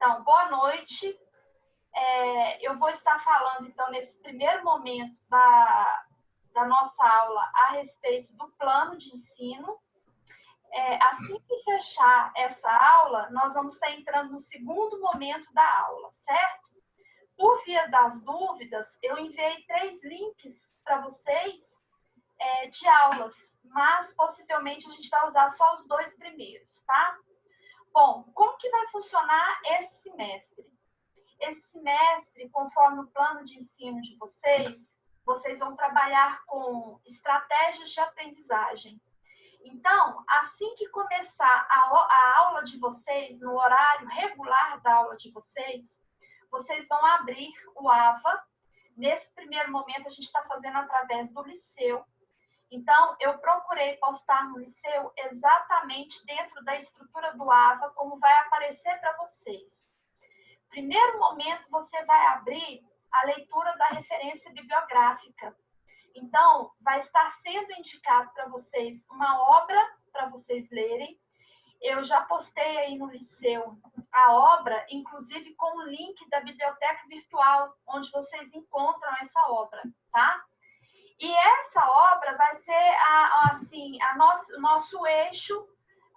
Então, boa noite. Eu vou estar falando, então, nesse primeiro momento da nossa aula a respeito do plano de ensino. Assim que fechar essa aula, nós vamos estar entrando no segundo momento da aula, certo? Por via das dúvidas, eu enviei 3 links para vocês de aulas, mas possivelmente a gente vai usar só os 2 primeiros, tá? Bom, como que vai funcionar esse semestre? Esse semestre, conforme o plano de ensino de vocês vão trabalhar com estratégias de aprendizagem. Então, assim que começar a aula de vocês, no horário regular da aula de vocês vão abrir o AVA. Nesse primeiro momento, a gente está fazendo através do Liceu. Então, eu procurei postar no Liceu exatamente dentro da estrutura do AVA, como vai aparecer para vocês. Primeiro momento, você vai abrir a leitura da referência bibliográfica. Então, vai estar sendo indicado para vocês uma obra para vocês lerem. Eu já postei aí no Liceu a obra, inclusive com o link da biblioteca virtual, onde vocês encontram essa obra, tá? E essa obra vai ser o nosso eixo,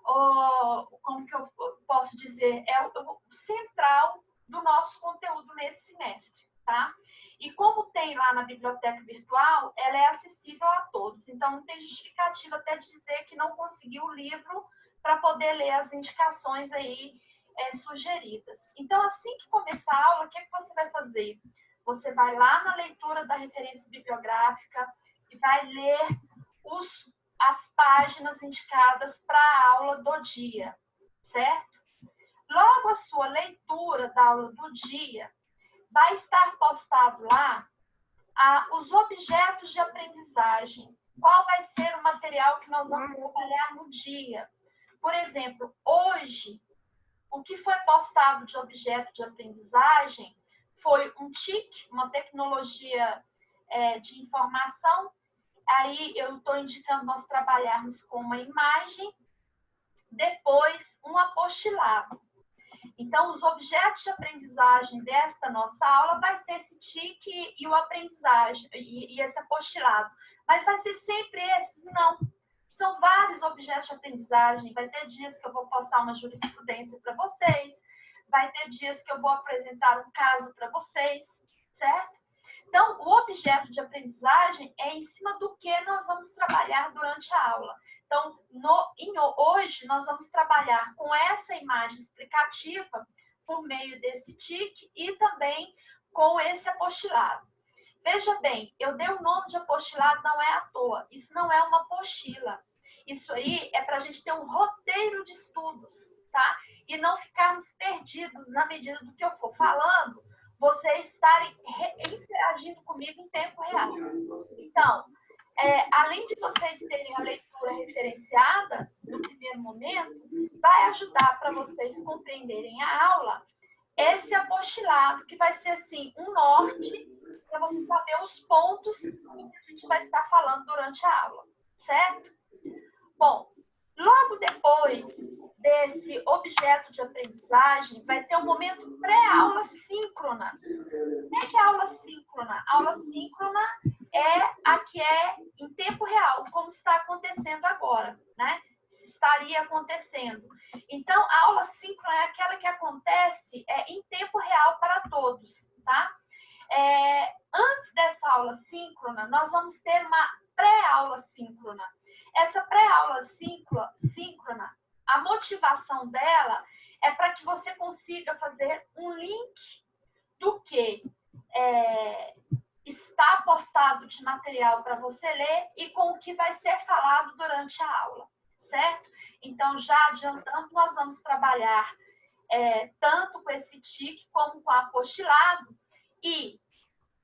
como que eu posso dizer, o central do nosso conteúdo nesse semestre, tá? E como tem lá na biblioteca virtual, ela é acessível a todos. Então, não tem justificativa até de dizer que não conseguiu o livro para poder ler as indicações aí sugeridas. Então, assim que começar a aula, o que você vai fazer? Você vai lá na leitura da referência bibliográfica e vai ler as páginas indicadas para a aula do dia, certo? Logo a sua leitura da aula do dia, vai estar postado lá os objetos de aprendizagem. Qual vai ser o material que nós vamos trabalhar no dia? Por exemplo, hoje, o que foi postado de objeto de aprendizagem foi um TIC, uma tecnologia de informação. Aí eu estou indicando nós trabalharmos com uma imagem, depois um apostilado. Então, os objetos de aprendizagem desta nossa aula vai ser esse TIC e o aprendizagem, e esse apostilado. Mas vai ser sempre esses? Não. São vários objetos de aprendizagem. Vai ter dias que eu vou postar uma jurisprudência para vocês, vai ter dias que eu vou apresentar um caso para vocês, certo? Então, o objeto de aprendizagem é em cima do que nós vamos trabalhar durante a aula. Então, hoje, nós vamos trabalhar com essa imagem explicativa por meio desse TIC e também com esse apostilado. Veja bem, eu dei o nome de apostilado, não é à toa. Isso não é uma apostila. Isso aí é para a gente ter um roteiro de estudos, tá? E não ficarmos perdidos na medida do que eu for falando, vocês estarem interagindo comigo em tempo real. Então, além de vocês terem a leitura referenciada no primeiro momento, vai ajudar para vocês compreenderem a aula esse apostilado, que vai ser assim um norte para você saber os pontos que a gente vai estar falando durante a aula, certo? Bom, logo depois desse objeto de aprendizagem, vai ter um momento pré-aula síncrona. O que é aula síncrona? A aula síncrona é a que é em tempo real, como está acontecendo agora, né? Estaria acontecendo. Então, a aula síncrona é aquela que acontece em tempo real para todos, tá? Antes dessa aula síncrona, nós vamos ter uma pré-aula síncrona. Essa pré-aula síncrona, a motivação dela é para que você consiga fazer um link do que está postado de material para você ler e com o que vai ser falado durante a aula, certo? Então, já adiantando, nós vamos trabalhar tanto com esse TIC como com o apostilado e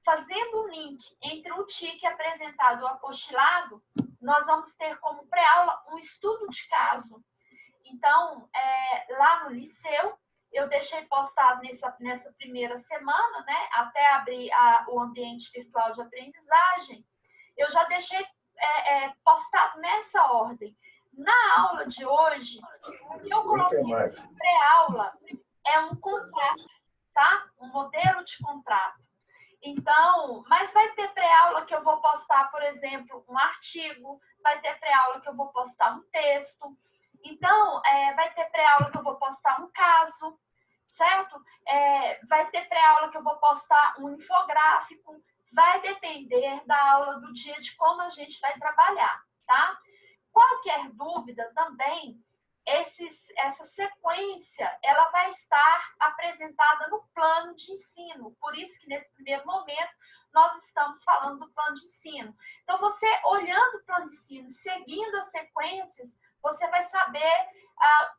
fazendo um link entre o TIC apresentado e o apostilado, nós vamos ter como pré-aula um estudo de caso. Então, lá no Liceu, eu deixei postado nessa primeira semana, né, até abrir o ambiente virtual de aprendizagem, eu já deixei postado nessa ordem. Na aula de hoje, o que eu coloquei na pré-aula é um contrato, tá? Um modelo de contrato. Então, mas vai ter pré-aula que eu vou postar, por exemplo, um artigo, vai ter pré-aula que eu vou postar um texto. Então, vai ter pré-aula que eu vou postar um caso, certo? Vai ter pré-aula que eu vou postar um infográfico. Vai depender da aula do dia, de como a gente vai trabalhar, tá? Qualquer dúvida também, essa sequência, ela vai estar apresentada no plano de ensino. Por isso que, nesse primeiro momento, nós estamos falando do plano de ensino. Então, você olhando o plano de ensino, seguindo as sequências, você vai saber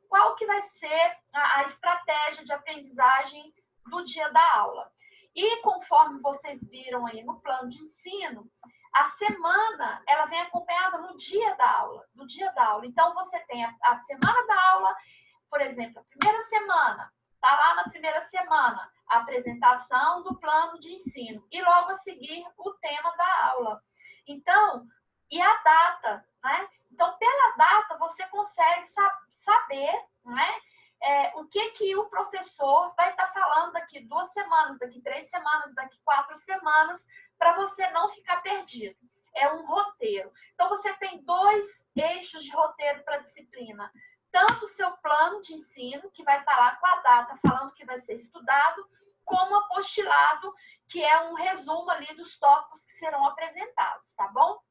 qual que vai ser a estratégia de aprendizagem do dia da aula. E conforme vocês viram aí no plano de ensino, a semana, ela vem acompanhada no dia da aula, do dia da aula. Então, você tem a semana da aula, por exemplo, a primeira semana, está lá na primeira semana, a apresentação do plano de ensino. E logo a seguir, o tema da aula. Então, e a data, né? Então, pela data, você consegue saber, né? O que o professor vai estar falando daqui 2 semanas, daqui 3 semanas, daqui 4 semanas, para você não ficar perdido. É um roteiro. Então, você tem 2 eixos de roteiro para a disciplina. Tanto o seu plano de ensino, que vai estar lá com a data falando que vai ser estudado, como apostilado, que é um resumo ali dos tópicos que serão apresentados, tá bom?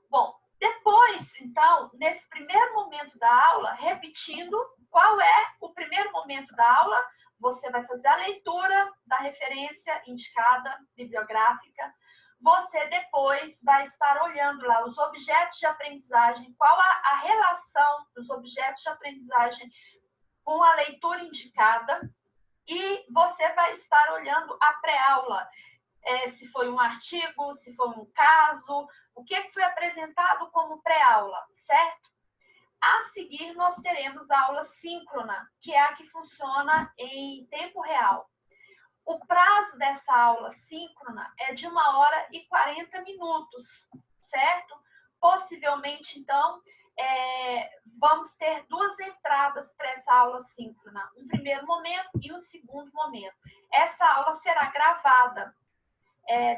Bom, depois, então, nesse primeiro momento da aula, repetindo, qual é o primeiro momento da aula? Você vai fazer a leitura da referência indicada, bibliográfica. Você depois vai estar olhando lá os objetos de aprendizagem, qual a relação dos objetos de aprendizagem com a leitura indicada. E você vai estar olhando a pré-aula, se foi um artigo, se foi um caso, o que foi apresentado como pré-aula, certo? A seguir, nós teremos a aula síncrona, que é a que funciona em tempo real. O prazo dessa aula síncrona é de 1h40, certo? Possivelmente, então, vamos ter 2 entradas para essa aula síncrona. Um primeiro momento e um segundo momento. Essa aula será gravada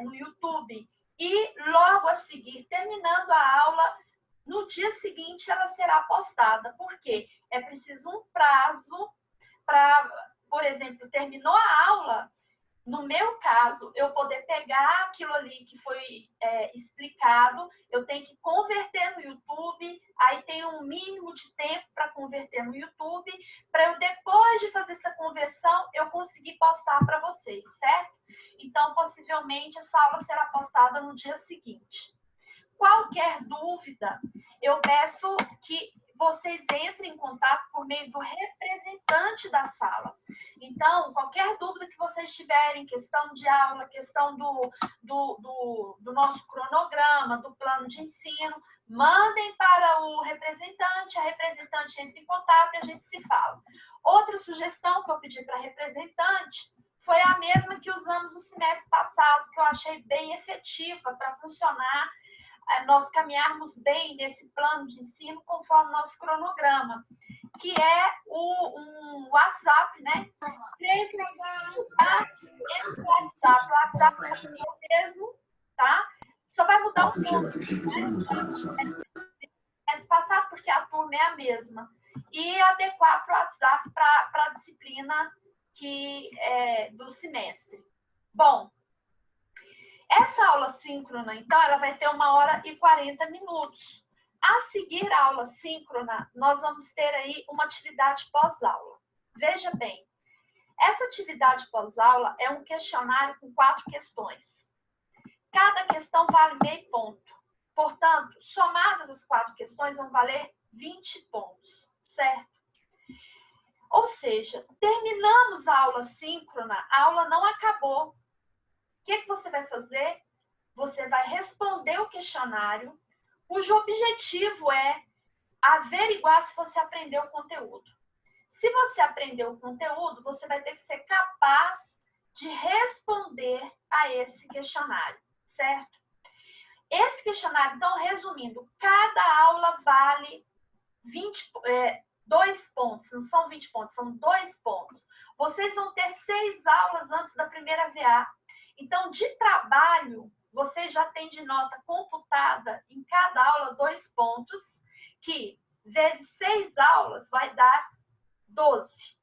no YouTube. E logo a seguir, terminando a aula, no dia seguinte ela será postada. Por quê? É preciso um prazo para, por exemplo, terminou a aula, no meu caso, eu poder pegar aquilo ali que foi explicado, eu tenho que converter no YouTube, aí tem um mínimo de tempo para converter no YouTube, para eu, depois de fazer essa conversão, eu conseguir postar para vocês, certo? Então, possivelmente, essa aula será postada no dia seguinte. Qualquer dúvida, eu peço que vocês entrem em contato por meio do representante da sala. Então, qualquer dúvida que vocês tiverem, questão de aula, questão do nosso cronograma, do plano de ensino, mandem para o representante, a representante entra em contato e a gente se fala. Outra sugestão que eu pedi para a representante foi a mesma que usamos no semestre passado, que eu achei bem efetiva para funcionar, nós caminharmos bem nesse plano de ensino conforme o nosso cronograma, que é um WhatsApp, né? Esse WhatsApp é o mesmo, tá? Só vai mudar um pouco, né? Esse passado, porque a turma é a mesma. E adequar para o WhatsApp para a disciplina do semestre. Bom, essa aula síncrona, então, ela vai ter 1h40. A seguir a aula síncrona, nós vamos ter aí uma atividade pós-aula. Veja bem, essa atividade pós-aula é um questionário com 4 questões. Cada questão vale meio ponto. Portanto, somadas as 4 questões, vão valer 20 pontos, certo? Ou seja, terminamos a aula síncrona, a aula não acabou. O que você vai fazer? Você vai responder o questionário, cujo objetivo é averiguar se você aprendeu o conteúdo. Se você aprendeu o conteúdo, você vai ter que ser capaz de responder a esse questionário, certo? Esse questionário, então, resumindo, cada aula vale 2 pontos, não são 20 pontos, são 2 pontos. Vocês vão ter 6 aulas antes da primeira VA. Então, de trabalho, vocês já têm de nota computada em cada aula 2 pontos, que vezes 6 aulas vai dar 12.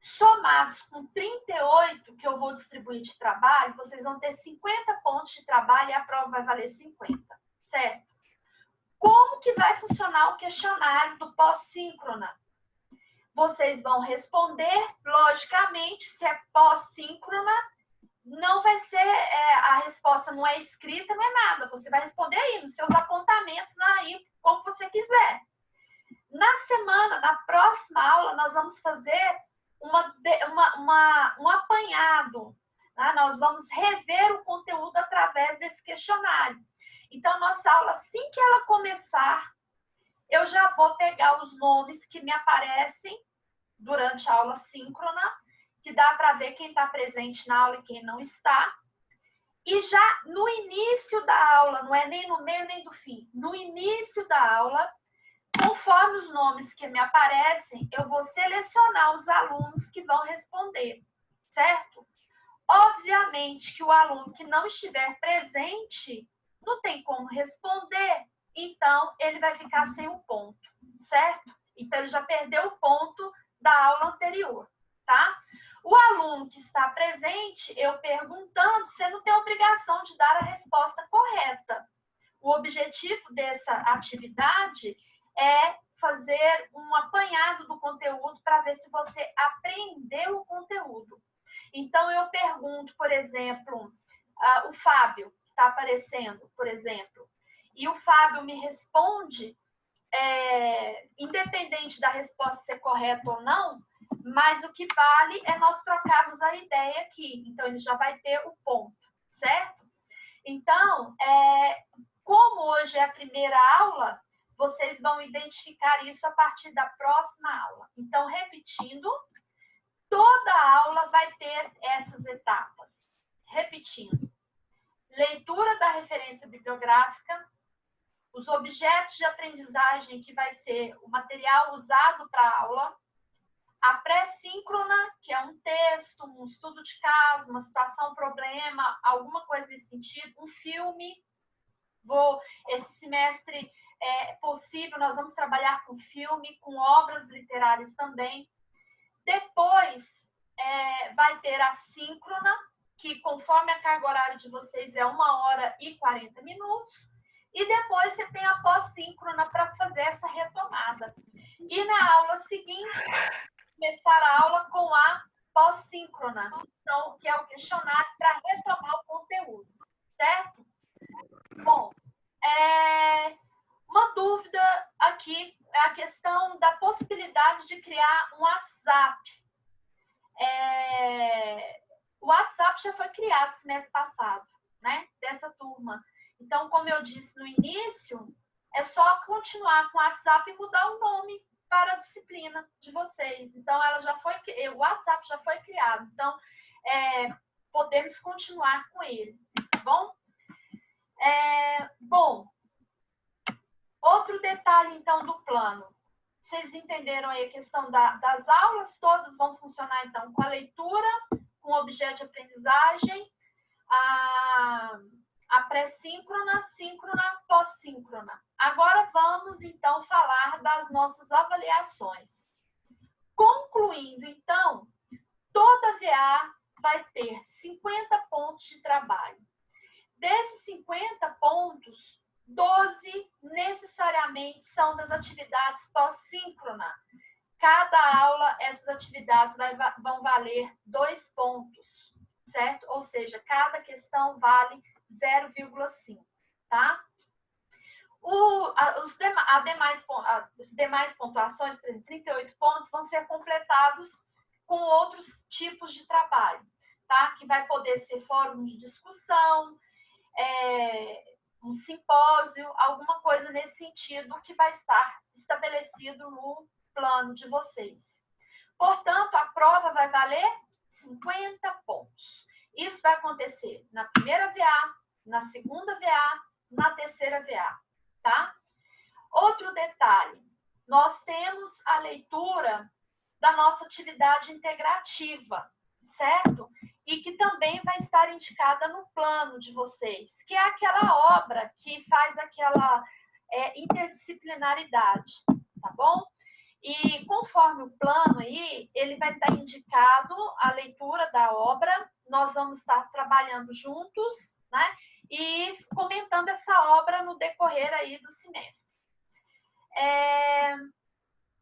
Somados com 38 que eu vou distribuir de trabalho, vocês vão ter 50 pontos de trabalho e a prova vai valer 50, certo? Como que vai funcionar o questionário do pós-síncrona? Vocês vão responder, logicamente, se é pós-síncrona, não vai ser, a resposta não é escrita, não é nada. Você vai responder aí, nos seus apontamentos, aí, como você quiser. Na semana, na próxima aula, nós vamos fazer um apanhado. Né? Nós vamos rever o conteúdo através desse questionário. Então, nossa aula, assim que ela começar, eu já vou pegar os nomes que me aparecem durante a aula síncrona, que dá para ver quem está presente na aula e quem não está. E já no início da aula, não é nem no meio nem do fim, no início da aula, conforme os nomes que me aparecem, eu vou selecionar os alunos que vão responder, certo? Obviamente que o aluno que não estiver presente não tem como responder, então ele vai ficar sem o ponto, certo? Então ele já perdeu o ponto da aula anterior, tá? O aluno que está presente, eu perguntando, você não tem obrigação de dar a resposta correta. O objetivo dessa atividade é fazer um apanhado do conteúdo para ver se você aprendeu o conteúdo. Então, eu pergunto, por exemplo, o Fábio, que está aparecendo, por exemplo, e o Fábio me responde, independente da resposta ser correta ou não, mas o que vale é nós trocarmos a ideia aqui. Então, ele já vai ter o ponto, certo? Então, como hoje é a primeira aula, vocês vão identificar isso a partir da próxima aula. Então, repetindo, toda aula vai ter essas etapas. Repetindo, leitura da referência bibliográfica, os objetos de aprendizagem, que vai ser o material usado para a aula, a pré-síncrona, que é um texto, um estudo de caso, uma situação, problema, alguma coisa nesse sentido, um filme. Esse semestre é possível, nós vamos trabalhar com filme, com obras literárias também. Depois, vai ter a síncrona, que conforme a carga horária de vocês é 1h40. E depois você tem a pós-síncrona para fazer essa retomada. E na aula seguinte, começar a aula com a pós-síncrona, então, que é o questionário para retomar o conteúdo, certo? Bom, uma dúvida aqui é a questão da possibilidade de criar um WhatsApp. O WhatsApp já foi criado semestre passado, né? Dessa turma. Então, como eu disse no início, é só continuar com o WhatsApp e mudar o nome para a disciplina de vocês. Então, o WhatsApp já foi criado. Então, podemos continuar com ele, tá bom? Bom, outro detalhe, então, do plano. Vocês entenderam aí a questão das aulas? Todas vão funcionar, então, com a leitura, com objeto de aprendizagem, a pré-síncrona, síncrona, pós-síncrona. Agora vamos, então, falar das nossas avaliações. Concluindo, então, toda VA vai ter 50 pontos de trabalho. Desses 50 pontos, 12 necessariamente são das atividades pós-síncrona. Cada aula, essas atividades vão valer 2 pontos, certo? Ou seja, cada questão vale 0,5, tá? As demais pontuações, por exemplo, 38 pontos, vão ser completados com outros tipos de trabalho, tá? Que vai poder ser fórum de discussão, um simpósio, alguma coisa nesse sentido que vai estar estabelecido no plano de vocês. Portanto, a prova vai valer 50 pontos. Isso vai acontecer na primeira VA, na segunda VA, na terceira VA, tá? Outro detalhe, nós temos a leitura da nossa atividade integrativa, certo? E que também vai estar indicada no plano de vocês, que é aquela obra que faz aquela interdisciplinaridade, tá bom? E conforme o plano aí, ele vai estar indicado a leitura da obra, nós vamos estar trabalhando juntos, né? E comentando essa obra no decorrer aí do semestre.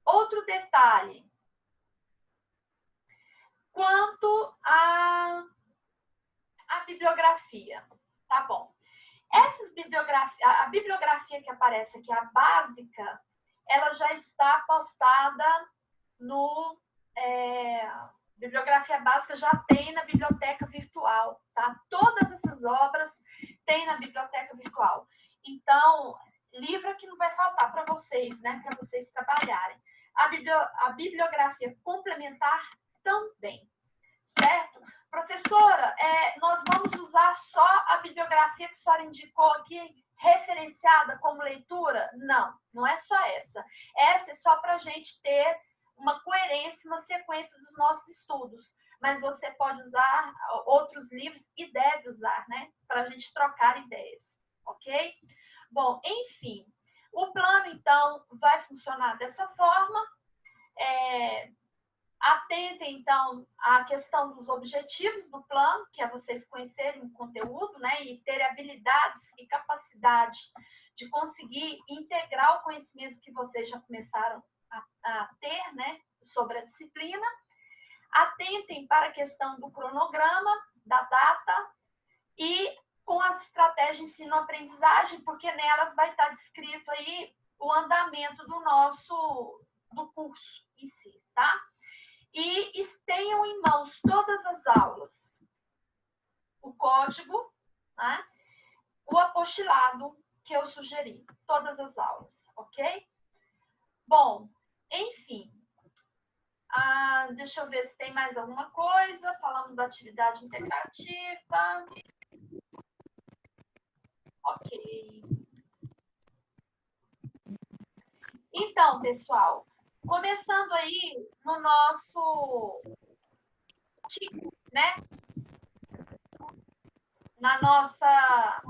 Outro detalhe, quanto à bibliografia, tá bom? A bibliografia que aparece aqui, a básica, ela já está postada no... bibliografia básica já tem na biblioteca virtual, tá? Todas essas obras tem na biblioteca virtual. Então, livro que não vai faltar para vocês, né? Para vocês trabalharem. A bibliografia complementar também, certo? Professora, nós vamos usar só a bibliografia que a senhora indicou aqui, referenciada como leitura? Não, não é só essa. Essa é só para a gente ter uma coerência, uma sequência dos nossos estudos. Mas você pode usar outros livros e deve usar, né? Para a gente trocar ideias, ok? Bom, enfim, o plano, então, vai funcionar dessa forma. Atentem, então, à questão dos objetivos do plano, que é vocês conhecerem o conteúdo, né, e terem habilidades e capacidade de conseguir integrar o conhecimento que vocês já começaram a ter, né, sobre a disciplina. Atentem para a questão do cronograma, da data, e com as estratégias de ensino-aprendizagem, porque nelas vai estar descrito aí o andamento do curso em si, tá? E tenham em mãos todas as aulas, o código, né? O apostilado que eu sugeri, todas as aulas, ok? Bom, enfim, deixa eu ver se tem mais alguma coisa. Falamos da atividade integrativa. Ok. Então, pessoal, começando aí no nosso tipo, né? Na nossa